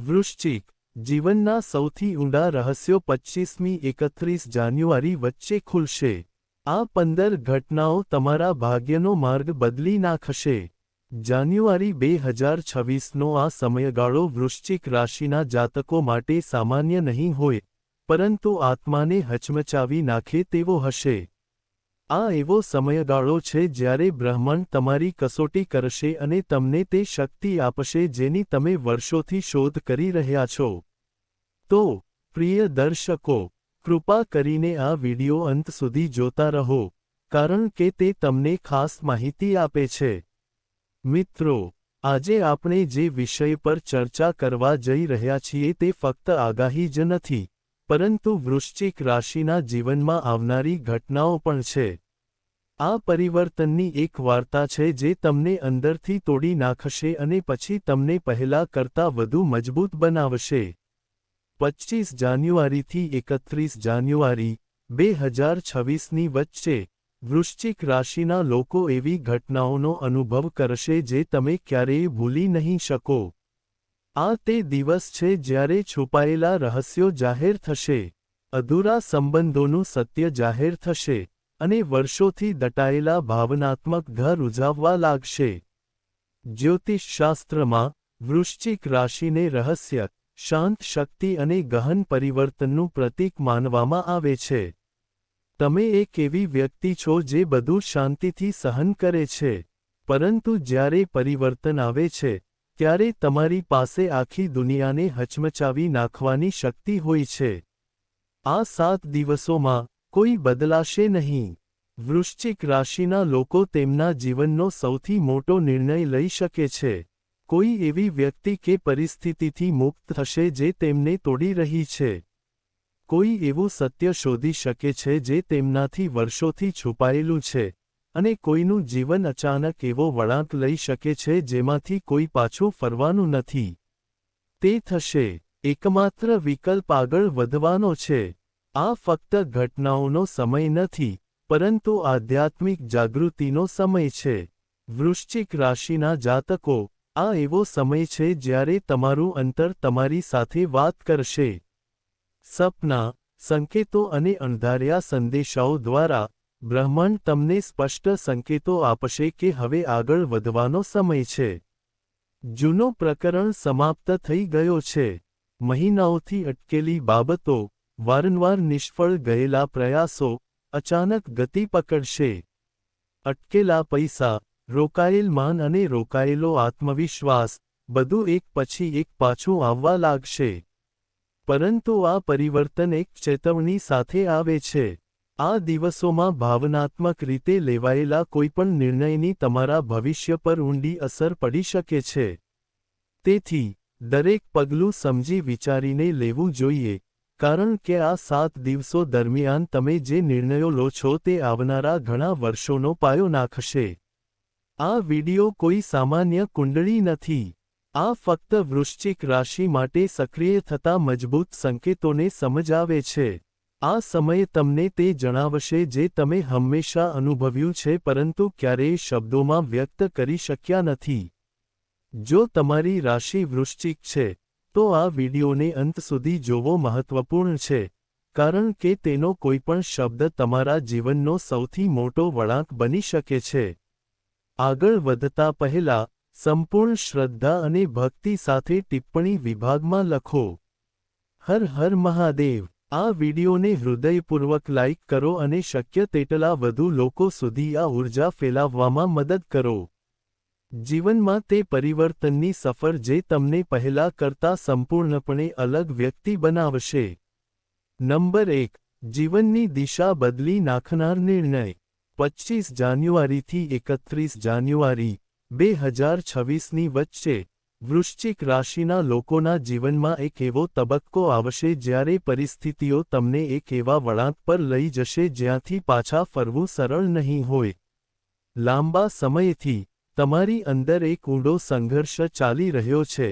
વૃશ્ચિક, જીવનના સૌથી ઊંડા રહસ્યો 25મી 31 જાન્યુઆરી વચ્ચે ખુલશે. આ 15 ઘટનાઓ તમારા ભાગ્યનો માર્ગ બદલી નાખશે. જાન્યુઆરી 2026નો આ સમયગાળો વૃશ્ચિક રાશિના જાતકો માટે સામાન્ય નહીં હોય, પરંતુ આત્માને હચમચાવી નાખે તેવો હશે. આ એવો સમયગાળો છે જ્યારે બ્રહ્માંડ તમારી કસોટી કરશે અને તમને તે શક્તિ આપશે જેની તમે વર્ષોથી શોધ કરી રહ્યા છો. તો, પ્રિય દર્શકો, કૃપા કરીને આ વિડિયો અંત સુધી જોતા રહો, કારણ કે તે તમને ખાસ માહિતી આપે છે. મિત્રો, આજે આપણે જે વિષય પર ચર્ચા કરવા જઈ રહ્યા છીએ તે ફક્ત આગાહી જ નથી, પરંતુ વૃશ્ચિક રાશિના જીવનમાં આવનારી ઘટનાઓ પણ છે. આ પરિવર્તનની એક વાર્તા છે જે તમને અંદરથી તોડી નાખશે અને પછી તમને પહેલા કરતાં વધુ મજબૂત બનાવશે. 25 જાન્યુઆરીથી 31 જાન્યુઆરી 2026ની વચ્ચે વૃશ્ચિક રાશિના લોકો એવી ઘટનાઓનો અનુભવ કરશે જે તમે ક્યારેય ભૂલી નહીં શકો. આ તે દિવસ છે જ્યારે છુપાયેલા રહસ્યો જાહેર થશે, અધૂરા સંબંધોનું સત્ય જાહેર થશે, અને વર્ષોથી દટાયેલા ભાવનાત્મક ઘર ઉજાવવા લાગશે. જ્યોતિષશાસ્ત્રમાં, વૃશ્ચિક રાશિને રહસ્ય, શાંત શક્તિ અને ગહન પરિવર્તનનું પ્રતીક માનવામાં આવે છે. તમે એક એવી વ્યક્તિ છો જે બધું શાંતિથી સહન કરે છે, પરંતુ જ્યારે પરિવર્તન આવે છે, ત્યારે તમારી પાસે આખી દુનિયાને હચમચાવી નાખવાની શક્તિ હોય છે. આ 7 દિવસોમાં, કોઈ બદલાશે નહીં. વૃશ્ચિક રાશિના લોકો તેમના જીવનનો સૌથી મોટો નિર્ણય લઈ શકે છે. કોઈ એવી વ્યક્તિ કે પરિસ્થિતિથી મુક્ત થશે જે તેમને તોડી રહી છે. કોઈ એવું સત્ય શોધી શકે છે જે તેમનાથી વર્ષોથી છુપાયેલું છે, અને કોઈનું જીવન અચાનક એવો વળાંક લઈ શકે છે જેમાંથી કોઈ પાછું ફરવાનું નથી. તે થશે. એકમાત્ર વિકલ્પ આગળ વધવાનો છે. આ ફક્ત ઘટનાઓનો સમય નથી, પરંતુ આધ્યાત્મિક જાગૃતિનો સમય છે. વૃશ્ચિક રાશિના જાતકો, આ એવો સમય છે જ્યારે તમારું અંતર તમારી સાથે વાત કરશે. સપના, સંકેતો અને અણધાર્યા સંદેશાઓ દ્વારા, બ્રહ્માંડ તમને સ્પષ્ટ સંકેતો આપશે કે હવે આગળ વધવાનો સમય છે. જૂનો પ્રકરણ સમાપ્ત થઈ ગયો છે. મહિનાઓથી અટકેલી બાબતો, વારંવાર નિષ્ફળ ગયેલા પ્રયાસો, અચાનક ગતિ પકડશે. અટકેલા પૈસા, રોકાયેલ માન અને રોકાયેલો આત્મવિશ્વાસ, બધું એક પછી એક પાછું આવવા લાગશે. પરંતુ આ પરિવર્તન એક ચેતવણી સાથે આવે છે. આ દિવસોમાં ભાવનાત્મક રીતે લેવાયેલા કોઈપણ નિર્ણયની તમારા ભવિષ્ય પર ઊંડી અસર પડી શકે છે. તેથી, દરેક પગલું સમજી વિચારીને લેવું જોઈએ, કારણ કે આ 7 દિવસો દરમિયાન તમે જે નિર્ણયો લો છો તે આવનારા ઘણા વર્ષોનો પાયો નાખશે. આ વિડિયો કોઈ સામાન્ય કુંડળી નથી. આ ફક્ત વૃશ્ચિક રાશિ માટે સક્રિય થતા મજબૂત સંકેતોને સમજાવે છે. આ સમય તમને તે જણાવશે જે તમે હંમેશા અનુભવ્યું છે પરંતુ ક્યારેય શબ્દોમાં વ્યક્ત કરી શક્યા નથી. જો તમારી રાશિ વૃશ્ચિક છે, તો આ વિડિયોને અંત સુધી જોવો મહત્વપૂર્ણ છે, કારણ કે તેનો કોઈપણ શબ્દ તમારા જીવનનો સૌથી મોટો વળાંક બની શકે છે. આગળ વધતા પહેલા, સંપૂર્ણ શ્રદ્ધા અને ભક્તિ સાથે ટિપ્પણી વિભાગમાં લખો. હર હર મહાદેવ. આ વિડિયોને હૃદયપૂર્વક લાઇક કરો અને શક્ય તેટલા વધુ લોકો સુધી આ ઉર્જા ફેલાવવામાં મદદ કરો. જીવનમાં તે પરિવર્તનની સફર જે તમને પહેલા કરતાં સંપૂર્ણપણે અલગ વ્યક્તિ બનાવશે. નંબર 1. જીવનની દિશા બદલી નાખનાર નિર્ણય. 25 જાન્યુઆરીથી 31 જાન્યુઆરી 2026ની વચ્ચે, વૃશ્ચિક રાશિના લોકોના જીવનમાં એક એવો તબક્કો આવશે જ્યારે પરિસ્થિતિઓ તમને એક એવા વળાંક પર લઈ જશે જ્યાંથી પાછા ફરવું સરળ નહીં હોય. લાંબા સમયથી, તમારી અંદર એક ઊંડો સંઘર્ષ ચાલી રહ્યો છે,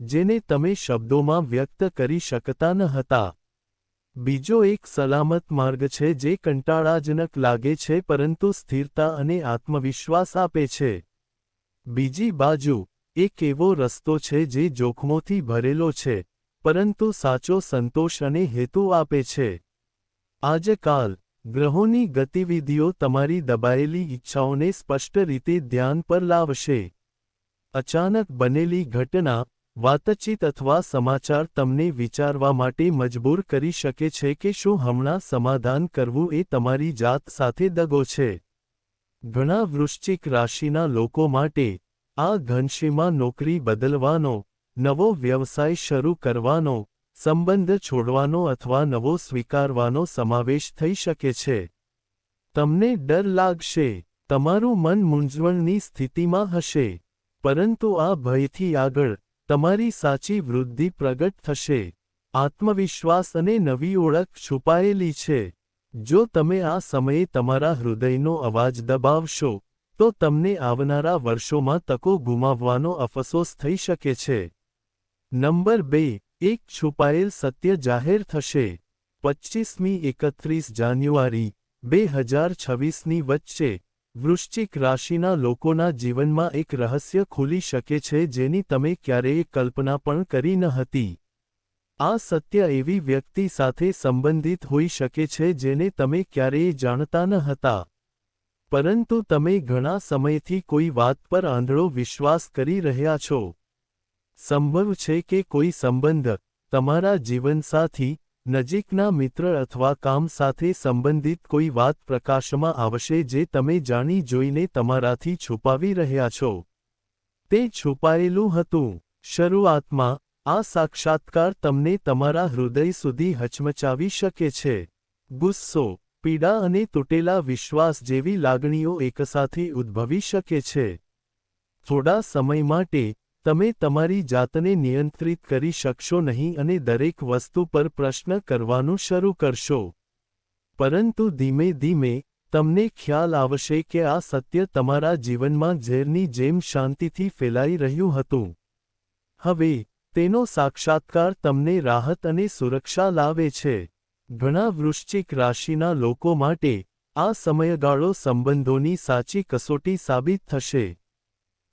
જેને તમે શબ્દોમાં વ્યક્ત કરી શકતા ન હતા. બીજો એક સલામત માર્ગ છે જે કંટાળાજનક લાગે છે પરંતુ સ્થિરતા અને આત્મવિશ્વાસ આપે છે. બીજી બાજુ, એક એવો રસ્તો છે જે જોખમોથી ભરેલો છે, પરંતુ સાચો સંતોષ અને હેતુ આપે છે. આજકાલ ગ્રહોની ગતિવિધિઓ તમારી દબાયેલી ઈચ્છાઓને સ્પષ્ટ રીતે ધ્યાન પર લાવશે. અચાનક બનેલી ઘટના, વાતચીત અથવા સમાચાર તમને વિચારવા માટે મજબૂર કરી શકે છે કે શું હમણાં સમાધાન કરવું એ તમારી જાત સાથે દગો છે. ઘણા વૃશ્ચિક રાશિના લોકો માટે આ ઘનશીમાં નોકરી બદલવાનો, નવો વ્યવસાય શરૂ કરવાનો, સંબંધ છોડવાનો અથવા નવો સ્વીકારવાનો સમાવેશ થઈ શકે છે. તમને ડર લાગશે, તમારું મન મૂંઝવણની સ્થિતિમાં હશે. પરંતુ આ ભયથી આગળ, તમારી સાચી વૃદ્ધિ પ્રગટ થશે. આત્મવિશ્વાસ અને નવી ઓળખ છુપાયેલી છે. જો તમે આ સમયે તમારા હૃદયનો અવાજ દબાવશો, તો તમને આવનારા વર્ષોમાં તકો ગુમાવવાનો અફસોસ થઈ શકે છે. નંબર 2. એક છુપાયેલ સત્ય જાહેર થશે. 25મી-31 જાન્યુઆરી 2026ની વચ્ચે, વૃશ્ચિક રાશિના લોકોના જીવનમાં એક રહસ્ય ખુલી શકે છે જેની તમે ક્યારેય કલ્પના પણ કરી ન હતી. આ સત્ય એવી વ્યક્તિ સાથે સંબંધિત હોઈ શકે છે જેને તમે ક્યારેય જાણતા ન હતા. પરંતુ તમે ઘણા સમયથી કોઈ વાત પર આંધળો વિશ્વાસ કરી રહ્યા છો. સંભવ છે કે કોઈ સંબંધ, તમારા જીવનસાથી, નજીકના મિત્ર અથવા કામ સાથે સંબંધિત કોઈ વાત પ્રકાશમાં આવશે જે તમે જાણી જોઈને તમારાથી છુપાવી રહ્યા છો. તે છુપાયેલું હતું. શરૂઆતમાં, આ સાક્ષાત્કાર તમને તમારા હૃદય સુધી હચમચાવી શકે છે. ગુસ્સો, પીડા અને તૂટેલા વિશ્વાસ જેવી લાગણીઓ એકસાથે ઉદ્ભવી શકે છે. થોડા સમય માટે, તમે તમારી જાતને નિયંત્રિત કરી શકશો નહીં અને દરેક વસ્તુ પર પ્રશ્ન કરવાનું શરૂ કરશો. પરંતુ ધીમે ધીમે, તમને ખ્યાલ આવશે કે આ સત્ય તમારા જીવનમાં ઝેરની જેમ શાંતિથી ફેલાઈ રહ્યું હતું. હવે, તેનો સાક્ષાત્કાર તમને રાહત અને સુરક્ષા લાવે છે. ઘણા વૃશ્ચિક રાશિના લોકો માટે, આ સમયગાળો સંબંધોની સાચી કસોટી સાબિત થશે.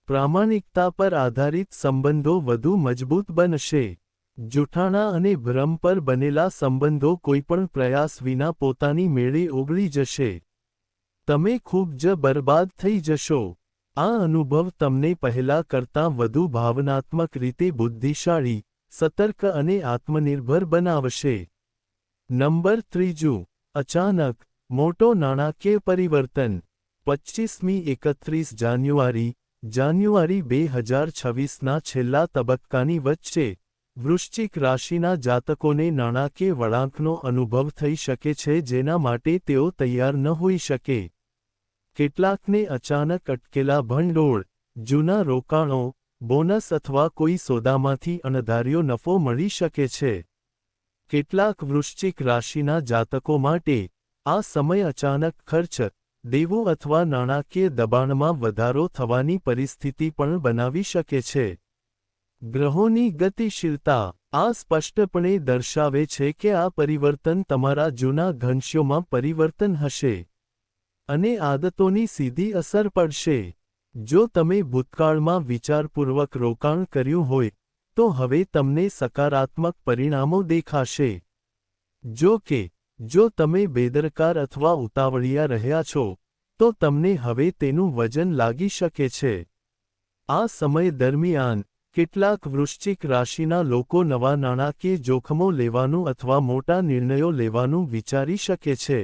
પ્રામાણિકતા પર આધારિત સંબંધો વધુ મજબૂત બનશે. જૂઠાણા અને ભ્રમ પર બનેલા સંબંધો કોઈપણ પ્રયાસ વિના પોતાની મેળે ઓગળી જશે. તમે ખૂબ જ બરબાદ થઈ જશો. આ અનુભવ તમને પહેલા કરતાં વધુ ભાવનાત્મક રીતે બુદ્ધિશાળી, સતર્ક અને આત્મનિર્ભર બનાવશે. નંબર 3. અચાનક, મોટો નાણાકીય પરિવર્તન. 25મી-31 જાન્યુઆરી 2026ના છેલ્લા તબક્કાની વચ્ચે, વૃશ્ચિક રાશિના જાતકોને નાણાકીય વળાંકનો અનુભવ થઈ શકે છે જેના માટે તેઓ તૈયાર ન હોઈ શકે. કેટલાકને અચાનક અટકેલા ભંડોળ, જૂના રોકાણો, બોનસ અથવા કોઈ સોદામાંથી અણધાર્યો નફો મળી શકે છે. કેટલાક વૃશ્ચિક રાશિના જાતકો માટે, આ સમય અચાનક ખર્ચ, દેવું અથવા નાણાકીય દબાણમાં વધારો થવાની પરિસ્થિતિ પણ બનાવી શકે છે. ગ્રહોની ગતિશીલતા, આ સ્પષ્ટપણે દર્શાવે છે કે આ પરિવર્તન તમારા જૂના ઘનશ્યોમાં પરિવર્તન હશે. અને આદતોની સીધી અસર પડશે. જો તમે ભૂતકાળમાં વિચારપૂર્વક રોકાણ કર્યું હોય, તો હવે તમને સકારાત્મક પરિણામો દેખાશે. જો કે, જો તમે બેદરકાર અથવા ઉતાવળિયા રહ્યા છો, તો તમને હવે તેનું વજન લાગી શકે છે. આ સમય દરમિયાન, કેટલાક વૃશ્ચિક રાશિના લોકો નવા નાણાકીય જોખમો લેવાનું અથવા મોટા નિર્ણયો લેવાનું વિચારી શકે છે.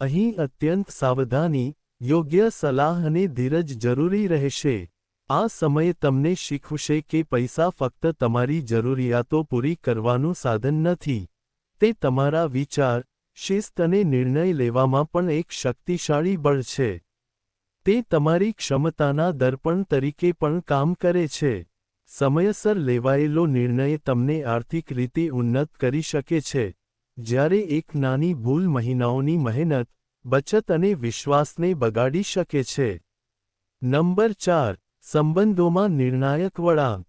અહીં અત્યંત સાવધાની, યોગ્ય સલાહ અને ધીરજ જરૂરી રહેશે. આ સમય તમને શીખવશે કે પૈસા ફક્ત તમારી જરૂરિયાતો પૂરી કરવાનું સાધન નથી. તે તમારા વિચાર, શિસ્ત અને નિર્ણય લેવામાં પણ એક શક્તિશાળી બળ છે. તે તમારી ક્ષમતાના દર્પણ તરીકે પણ કામ કરે છે. સમયસર લેવાયેલો નિર્ણય તમને આર્થિક રીતે ઉન્નત કરી શકે છે, જ્યારે એક નાની ભૂલ મહિનાઓની મહેનત, બચત અને વિશ્વાસને બગાડી શકે છે. નંબર 4. સંબંધોમાં નિર્ણાયક વળાંક.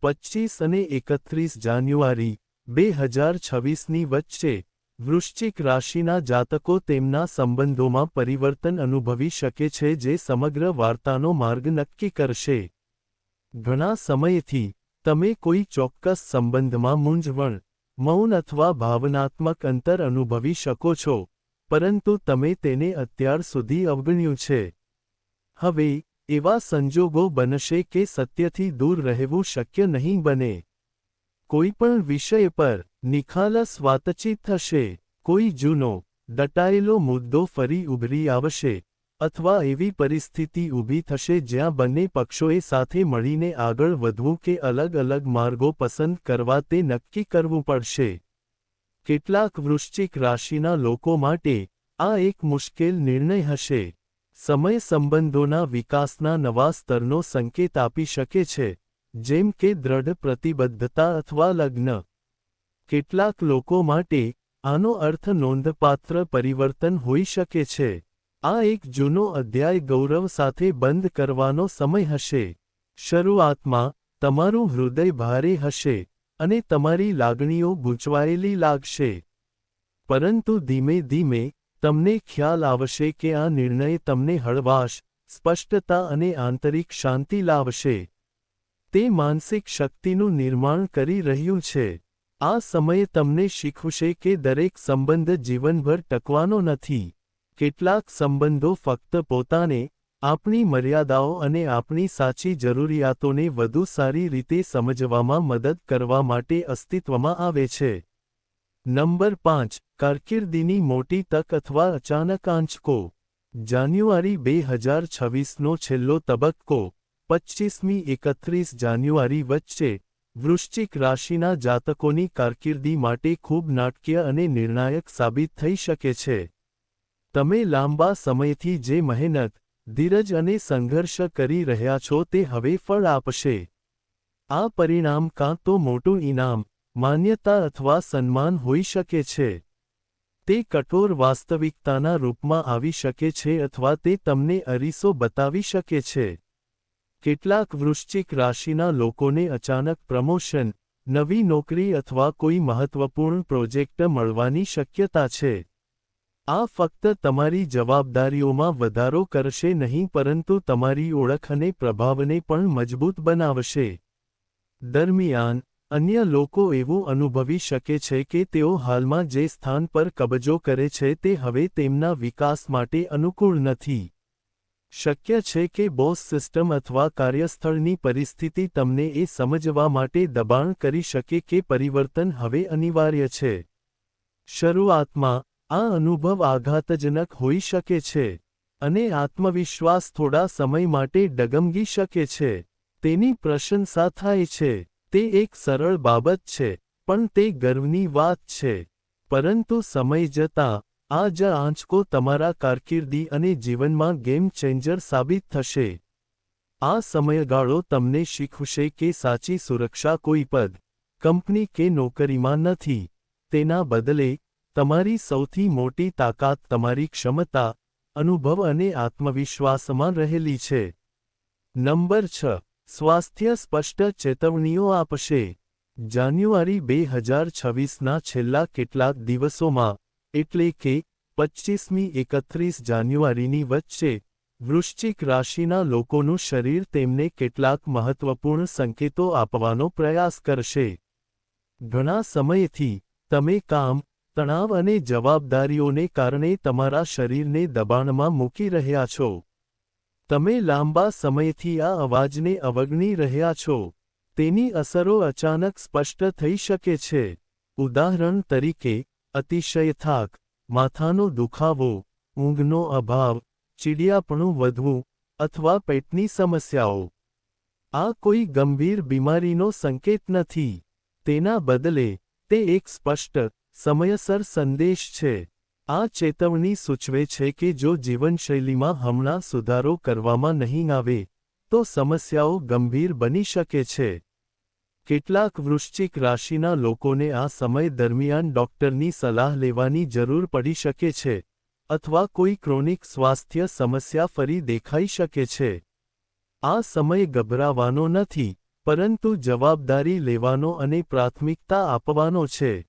25 અને 31 જાન્યુઆરી 2026ની વચ્ચે, વૃશ્ચિક રાશિના જાતકો તેમના સંબંધોમાં પરિવર્તન અનુભવી શકે છે જે સમગ્ર વાર્તાનો માર્ગ નક્કી કરશે. ઘણા સમયથી તમે કોઈ ચોક્કસ સંબંધમાં મૂંઝવણ, મૌન અથવા ભાવનાત્મક અંતર અનુભવી શકો છો, પરંતુ તમે તેને અત્યાર સુધી અવગણ્યું છે. હવે, એવા સંજોગો બનશે કે સત્યથી દૂર રહેવું શક્ય નહીં બને. કોઈપણ વિષય પર નિખાલસ વાતચીત થશે, કોઈ જૂનો, દટાયેલો મુદ્દો ફરી ઉભરી આવશે, અથવા એવી પરિસ્થિતિ ઊભી થશે જ્યાં બંને પક્ષોએ સાથે મળીને આગળ વધવું કે અલગ અલગ માર્ગો પસંદ કરવા તે નક્કી કરવું પડશે. કેટલાક વૃશ્ચિક રાશિના લોકો માટે આ એક મુશ્કેલ નિર્ણય હશે. સમય સંબંધોના વિકાસના નવા સ્તરનો સંકેત આપી શકે છે, જેમ કે દ્રઢ પ્રતિબદ્ધતા અથવા લગ્ન. કેટલાક લોકો માટે આનો અર્થ નોંધપાત્ર પરિવર્તન હોઈ શકે છે. આ એક જૂનો અધ્યાય ગૌરવ સાથે બંધ કરવાનો સમય હશે. શરૂઆતમાં, તમારું હૃદય ભારે હશે, અને તમારી લાગણીઓ ગૂંચવાયેલી લાગશે. પરંતુ ધીમે ધીમે, તમને ખ્યાલ આવશે કે આ નિર્ણય તમને હળવાશ, સ્પષ્ટતા અને આંતરિક શાંતિ લાવશે. તે માનસિક શક્તિનું નિર્માણ કરી રહ્યું છે. આ સમય તમને શીખવશે કે દરેક સંબંધ જીવનભર ટકવાનો નથી. કેટલાક સંબંધો ફક્ત પોતાને, આપણી મર્યાદાઓ અને આપણી સાચી જરૂરિયાતોને વધુ સારી રીતે સમજવામાં મદદ કરવા માટે અસ્તિત્વમાં આવે છે. નંબર 5. કારકિર્દીની મોટી તક અથવા અચાનક આંચકો. જાન્યુઆરી 2026નો છેલ્લો તબક્કો, 25મી 31 જાન્યુઆરી વચ્ચે, વૃશ્ચિક રાશિના જાતકોની કારકિર્દી માટે ખૂબ નાટકીય અને નિર્ણાયક સાબિત થઈ શકે છે. તમે લાંબા સમયથી જે મહેનત, ધીરજ અને સંઘર્ષ કરી રહ્યા છો તે હવે ફળ આપશે. આ પરિણામ કાં તો મોટું ઇનામ, માન્યતા અથવા સન્માન હોઈ શકે છે. તે કઠોર વાસ્તવિકતાના રૂપમાં આવી શકે છે અથવા તે તમને અરીસો બતાવી શકે છે. કેટલાક વૃશ્ચિક રાશિના લોકોને અચાનક પ્રમોશન, નવી નોકરી અથવા કોઈ મહત્વપૂર્ણ પ્રોજેક્ટ મળવાની શક્યતા છે. આ ફક્ત તમારી જવાબદારીઓમાં વધારો કરશે નહીં પરંતુ તમારી ઓળખ અને પ્રભાવને પણ મજબૂત બનાવશે. દરમિયાન, અન્ય લોકો એવું અનુભવી શકે છે કે તેઓ હાલમાં જે સ્થાન પર કબજો કરે છે તે હવે તેમના વિકાસ માટે અનુકૂળ નથી. શક્ય છે કે બોસ સિસ્ટમ અથવા કાર્યસ્થળની પરિસ્થિતિ તમને એ સમજવા માટે દબાણ કરી શકે કે પરિવર્તન હવે અનિવાર્ય છે. શરૂઆતમાં, આ અનુભવ આઘાતજનક હોઈ શકે છે, અને આત્મવિશ્વાસ થોડા સમય માટે ડગમગી શકે છે. તેની પ્રશંસા થાય છે. તે એક સરળ બાબત છે, પણ તે ગર્વની વાત છે. પરંતુ સમય જતાં, આ જ આંચકો તમારા કારકિર્દી અને જીવનમાં ગેમ ચેન્જર સાબિત થશે. આ સમયગાળો તમને શીખવશે કે સાચી સુરક્ષા કોઈ પદ, કંપની કે નોકરીમાં નથી. તેના બદલે, તમારી સૌથી મોટી તાકાત તમારી ક્ષમતા, અનુભવ અને આત્મવિશ્વાસમાં રહેલી છે. નંબર 6. સ્વાસ્થ્ય સ્પષ્ટ ચેતવણીઓ આપશે. જાન્યુઆરી 2026ના છેલ્લા કેટલાક દિવસોમાં, એટલે કે 25મી 31 જાન્યુઆરીની વચ્ચે, વૃશ્ચિક રાશિના લોકોનું શરીર તેમને કેટલાક મહત્વપૂર્ણ સંકેતો આપવાનો પ્રયાસ કરશે. ઘણા સમયથી, તમે કામ, તણાવ અને જવાબદારીઓને કારણે તમારા શરીરને દબાણમાં મૂકી રહ્યા છો. તમે લાંબા સમયથી આ અવાજને અવગણી રહ્યા છો. તેની અસરો અચાનક સ્પષ્ટ થઈ શકે છે. ઉદાહરણ તરીકે, અતિશય થાક, માથાનો દુખાવો, ઊંઘનો અભાવ, ચીડિયાપણું વધવું, અથવા પેટની સમસ્યાઓ. આ કોઈ ગંભીર બીમારીનો સંકેત નથી. તેના બદલે, તે એક સ્પષ્ટ, સમયસર સંદેશ છે. આ ચેતવણી સૂચવે છે કે જો જીવનશૈલીમાં હમણાં સુધારો કરવામાં નહીં આવે, તો સમસ્યાઓ ગંભીર બની શકે છે. કેટલાક વૃશ્ચિક રાશિના લોકોને આ સમય દરમિયાન ડૉક્ટરની સલાહ લેવાની જરૂર પડી શકે છે, અથવા કોઈ ક્રોનિક સ્વાસ્થ્ય સમસ્યા ફરી દેખાઈ શકે છે. આ સમય ગભરાવાનો નથી, પરંતુ જવાબદારી લેવાનો અને પ્રાથમિકતા આપવાનો છે.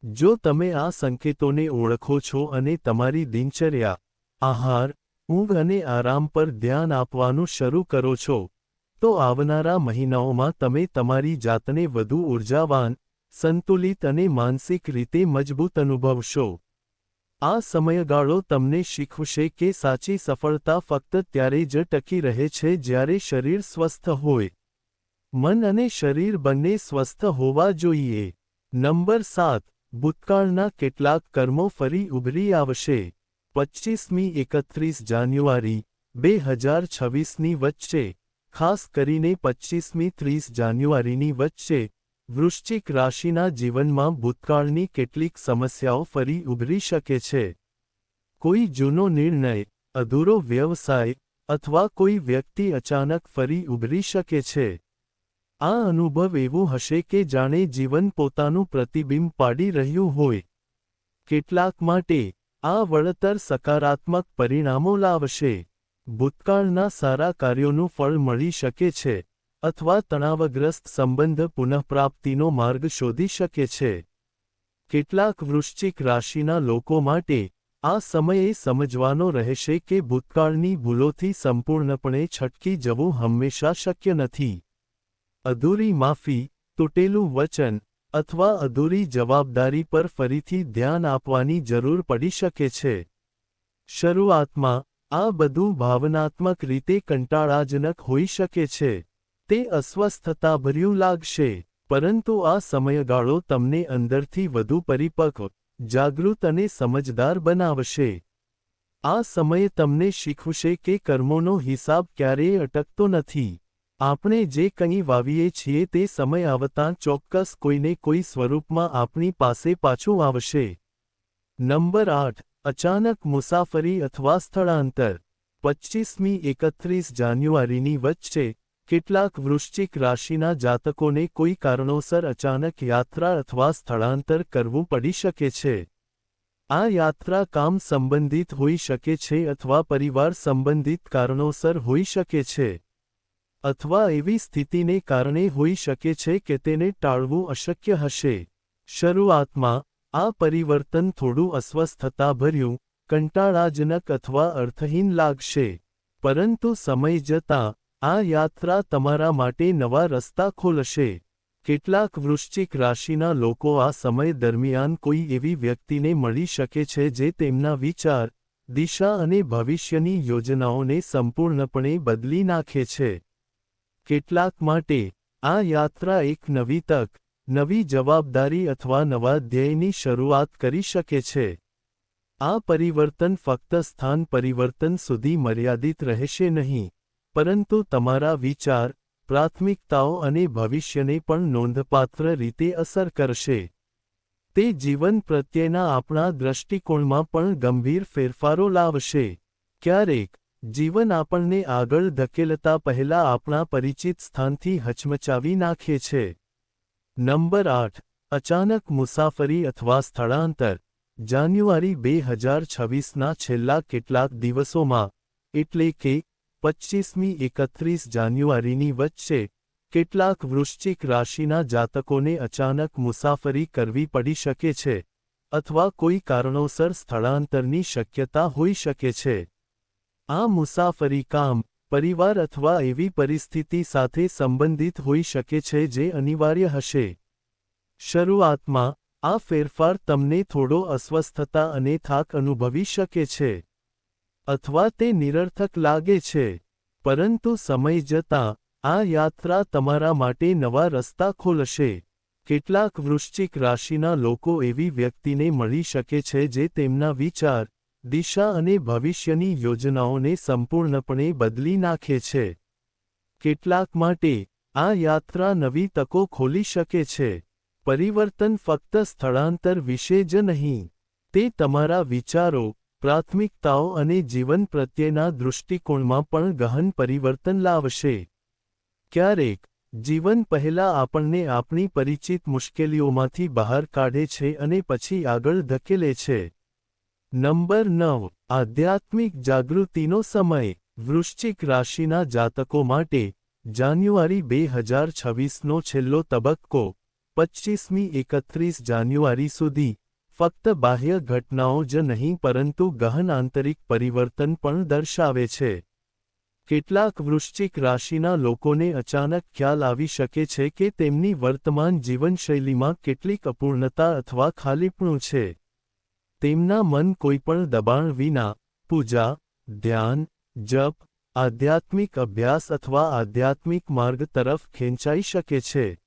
જો તમે આ સંકેતોને ઓળખો છો અને તમારી દિનચર્યા, આહાર, ઊંઘ અને આરામ પર ધ્યાન આપવાનું શરૂ કરો છો, તો આવનારા મહિનાઓમાં તમે તમારી જાતને વધુ ઊર્જાવાન, સંતુલિત અને માનસિક રીતે મજબૂત અનુભવશો. આ સમયગાળો તમને શીખવશે કે સાચી સફળતા ફક્ત ત્યારે જ ટકી રહે છે જ્યારે શરીર સ્વસ્થ હોય. મન અને શરીર બંને સ્વસ્થ હોવા જોઈએ. નંબર 7. ભૂતકાળના કેટલાક કર્મો ફરી ઉભરી આવશે. 25મી 31 જાન્યુઆરી 2026ની વચ્ચે, ખાસ કરીને 25મી 30 જાન્યુઆરીની વચ્ચે, વૃશ્ચિક રાશિના જીવનમાં ભૂતકાળની કેટલીક સમસ્યાઓ ફરી ઉભરી શકે છે. કોઈ જૂનો નિર્ણય, અધૂરો વ્યવસાય, અથવા કોઈ વ્યક્તિ અચાનક ફરી ઉભરી શકે છે. આ અનુભવ એવું હશે કે જાણે જીવન પોતાનું પ્રતિબિંબ પાડી રહ્યું હોય. કેટલાક માટે, આ વળતર સકારાત્મક પરિણામો લાવશે. ભૂતકાળના સારા કાર્યોનું ફળ મળી શકે છે, અથવા તણાવગ્રસ્ત સંબંધ પુનઃપ્રાપ્તિનો માર્ગ શોધી શકે છે. કેટલાક વૃશ્ચિક રાશિના લોકો માટે, આ સમયે સમજવાનો રહેશે કે ભૂતકાળની ભૂલોથી સંપૂર્ણપણે છટકી જવું હંમેશા શક્ય નથી. અધૂરી માફી, તૂટેલું વચન, અથવા અધૂરી જવાબદારી પર ફરીથી ધ્યાન આપવાની જરૂર પડી શકે છે. શરૂઆતમાં, આ બધું ભાવનાત્મક રીતે કંટાળાજનક હોઈ શકે છે. તે અસ્વસ્થતાભર્યું લાગશે, પરંતુ આ સમયગાળો તમને અંદરથી વધુ પરિપક્વ, જાગૃત અને સમજદાર બનાવશે. આ સમય તમને શીખવશે કે કર્મોનો હિસાબ ક્યારેય અટકતો નથી. આપણે જે કંઈ વાવીએ છીએ તે સમય આવતાં ચોક્કસ કોઈને કોઈ સ્વરૂપમાં આપણી પાસે પાછું આવશે. નંબર 8. અચાનક મુસાફરી અથવા સ્થળાંતર. 25મી 31 જાન્યુઆરીની વચ્ચે, કેટલાક વૃશ્ચિક રાશિના જાતકોને કોઈ કારણોસર અચાનક યાત્રા અથવા સ્થળાંતર કરવું પડી શકે છે. આ યાત્રા કામ સંબંધિત હોઈ શકે છે અથવા પરિવાર સંબંધિત કારણોસર હોઈ શકે છે. અથવા એવી સ્થિતિને કારણે હોઈ શકે છે કે તેને ટાળવું અશક્ય હશે. શરૂઆતમાં, આ પરિવર્તન થોડું અસ્વસ્થતાભર્યું, કંટાળાજનક અથવા અર્થહીન લાગશે. પરંતુ સમય જતાં, આ યાત્રા તમારા માટે નવા રસ્તા ખોલશે. કેટલાક વૃશ્ચિક રાશિના લોકો આ સમય દરમિયાન કોઈ એવી વ્યક્તિને મળી શકે છે જે તેમના વિચાર, દિશા અને ભવિષ્યની યોજનાઓને સંપૂર્ણપણે બદલી નાખે છે. કેટલાક માટે, આ યાત્રા એક નવી તક, નવી જવાબદારી અથવા નવા ધ્યેયની શરૂઆત કરી શકે છે. આ પરિવર્તન ફક્ત સ્થાન પરિવર્તન સુધી મર્યાદિત રહેશે નહીં, પરંતુ તમારા વિચાર, પ્રાથમિકતાઓ અને ભવિષ્યને પણ નોંધપાત્ર રીતે અસર કરશે. તે જીવન પ્રત્યેના આપણા દૃષ્ટિકોણમાં પણ ગંભીર ફેરફારો લાવશે. ક્યારેક, જીવન આપણને આગળ ધકેલતા પહેલા આપણા પરિચિત સ્થાનથી હચમચાવી નાખે છે. નંબર 8. અચાનક મુસાફરી અથવા સ્થળાંતર. જાન્યુઆરી 2026ના છેલ્લા કેટલાક દિવસોમાં, એટલે કે 25મી 31 જાન્યુઆરીની વચ્ચે, કેટલાક વૃશ્ચિક રાશિના જાતકોને અચાનક મુસાફરી કરવી પડી શકે છે, અથવા કોઈ કારણોસર સ્થળાંતરની શક્યતા હોઈ શકે છે. આ મુસાફરી કામ, પરિવાર અથવા એવી પરિસ્થિતિ સાથે સંબંધિત હોઈ શકે છે જે અનિવાર્ય હશે. શરૂઆતમાં, આ ફેરફાર તમને થોડો અસ્વસ્થતા અને થાક અનુભવી શકે છે. અથવા તે નિરર્થક લાગે છે. પરંતુ સમય જતાં, આ યાત્રા તમારા માટે નવા રસ્તા ખોલશે. કેટલાક વૃશ્ચિક રાશિના લોકો એવી વ્યક્તિને મળી શકે છે જે તેમના વિચાર, દિશા અને ભવિષ્યની યોજનાઓને સંપૂર્ણપણે બદલી નાખે છે. કેટલાક માટે, આ યાત્રા નવી તકો ખોલી શકે છે. પરિવર્તન ફક્ત સ્થળાંતર વિશે જ નહીં. તે તમારા વિચારો, પ્રાથમિકતાઓ અને જીવન પ્રત્યેના દૃષ્ટિકોણમાં પણ ગહન પરિવર્તન લાવશે. ક્યારેક, જીવન પહેલા આપણને આપણી પરિચિત મુશ્કેલીઓમાંથી બહાર કાઢે છે અને પછી આગળ ધકેલે છે. નંબર 9. આધ્યાત્મિક જાગૃતિનો સમય. વૃશ્ચિક રાશિના જાતકો માટે, જાન્યુઆરી 2026નો છેલ્લો તબક્કો, 25મી 31 જાન્યુઆરી સુધી, ફક્ત બાહ્ય ઘટનાઓ જ નહીં પરંતુ ગહન આંતરિક પરિવર્તન પણ દર્શાવે છે. કેટલાક વૃશ્ચિક રાશિના લોકોને અચાનક ખ્યાલ આવી શકે છે કે તેમની વર્તમાન જીવનશૈલીમાં કેટલીક અપૂર્ણતા અથવા ખાલીપણું છે. તેમના મન કોઈપણ દબાણ વિના પૂજા, ધ્યાન, જપ, આધ્યાત્મિક અભ્યાસ અથવા આધ્યાત્મિક માર્ગ તરફ ખેંચાઈ શકે છે.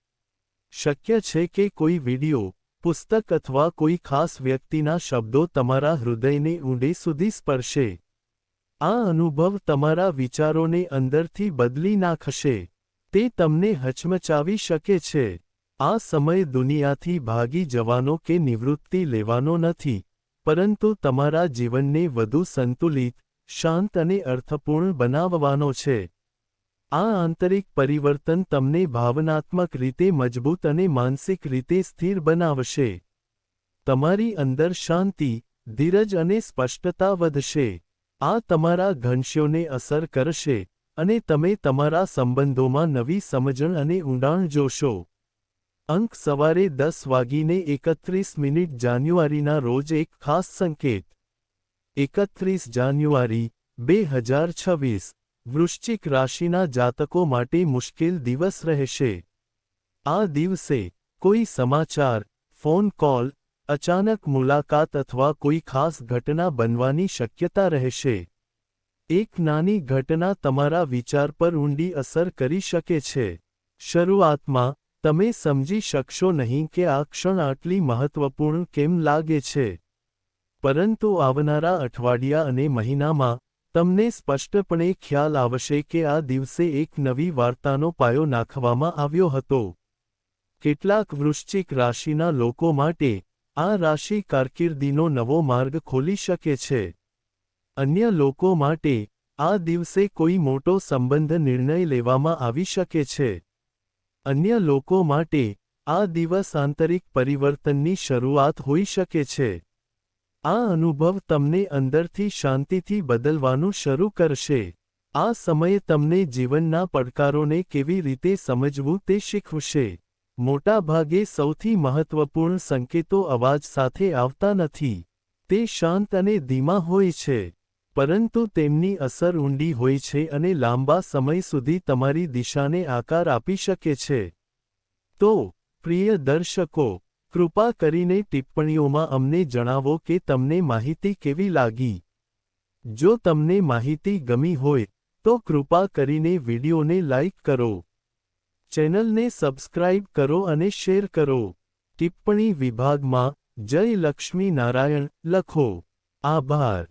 શક્ય છે કે કોઈ વિડિયો, પુસ્તક અથવા કોઈ ખાસ વ્યક્તિના શબ્દો તમારા હૃદયને ઊંડે સુધી સ્પર્શે. આ અનુભવ તમારા વિચારોને અંદરથી બદલી નાખશે. તે તમને હચમચાવી શકે છે. આ સમય દુનિયાથી ભાગી જવાનો કે નિવૃત્તિ લેવાનો નથી, પરંતુ તમારા જીવનને વધુ સંતુલિત, શાંત અને અર્થપૂર્ણ બનાવવાનો છે. આ આંતરિક પરિવર્તન તમને ભાવનાત્મક રીતે મજબૂત અને માનસિક રીતે સ્થિર બનાવશે. તમારી અંદર શાંતિ, ધીરજ અને સ્પષ્ટતા વધશે. આ તમારા ઘનશ્યોને અસર કરશે, અને તમે તમારા સંબંધોમાં નવી સમજણ અને ઊંડાણ જોશો. અંક સવારે 10:31 જાન્યુઆરીના રોજ એક ખાસ સંકેત. 31 જાન્યુઆરી, 2026. વૃશ્ચિક રાશિના જાતકો માટે મુશ્કેલ દિવસ રહેશે. આ દિવસે કોઈ સમાચાર, ફોન કોલ, અચાનક મુલાકાત અથવા કોઈ ખાસ ઘટના બનવાની શક્યતા રહેશે. એક નાની ઘટના તમારા વિચાર પર ઊંડી અસર કરી શકે છે. શરૂઆતમાં, તમે સમજી શકશો નહીં કે આ ક્ષણ આટલી મહત્વપૂર્ણ કેમ લાગે છે. પરંતુ આવનારા અઠવાડિયા અને મહિનામાં, તમને સ્પષ્ટપણે ખ્યાલ આવશે કે આ દિવસે એક નવી વાર્તાનો પાયો નાખવામાં આવ્યો હતો. કેટલાક વૃશ્ચિક રાશિના લોકો માટે, આ રાશિ કારકિર્દીનો નવો માર્ગ ખોલી શકે છે. અન્ય લોકો માટે, આ દિવસે કોઈ મોટો સંબંધ નિર્ણય લેવામાં આવી શકે છે. અન્ય લોકો માટે, આ દિવસ આંતરિક પરિવર્તનની શરૂઆત હોઈ શકે છે. આ અનુભવ તમને અંદરથી શાંતિથી બદલવાનું શરૂ કરશે. આ સમય તમને જીવનના પડકારોને કેવી રીતે સમજવું તે શીખવશે. મોટાભાગે સૌથી મહત્વપૂર્ણ સંકેતો અવાજ સાથે આવતા નથી. તે શાંત અને ધીમા હોય છે. પરંતુ તેમની અસર ઊંડી હોય છે અને લાંબા સમય સુધી તમારી દિશાને આકાર આપી શકે છે. તો, પ્રિય દર્શકો, કૃપા કરીને ટિપ્પણીઓમાં અમને જણાવો કે તમને માહિતી કેવી લાગી. જો તમને માહિતી ગમી હોય, તો કૃપા કરીને વિડિયોને લાઇક કરો. ચેનલને સબસ્ક્રાઇબ કરો અને શેર કરો. ટિપ્પણી વિભાગમાં, જય લક્ષ્મી નારાયણ લખો. આભાર.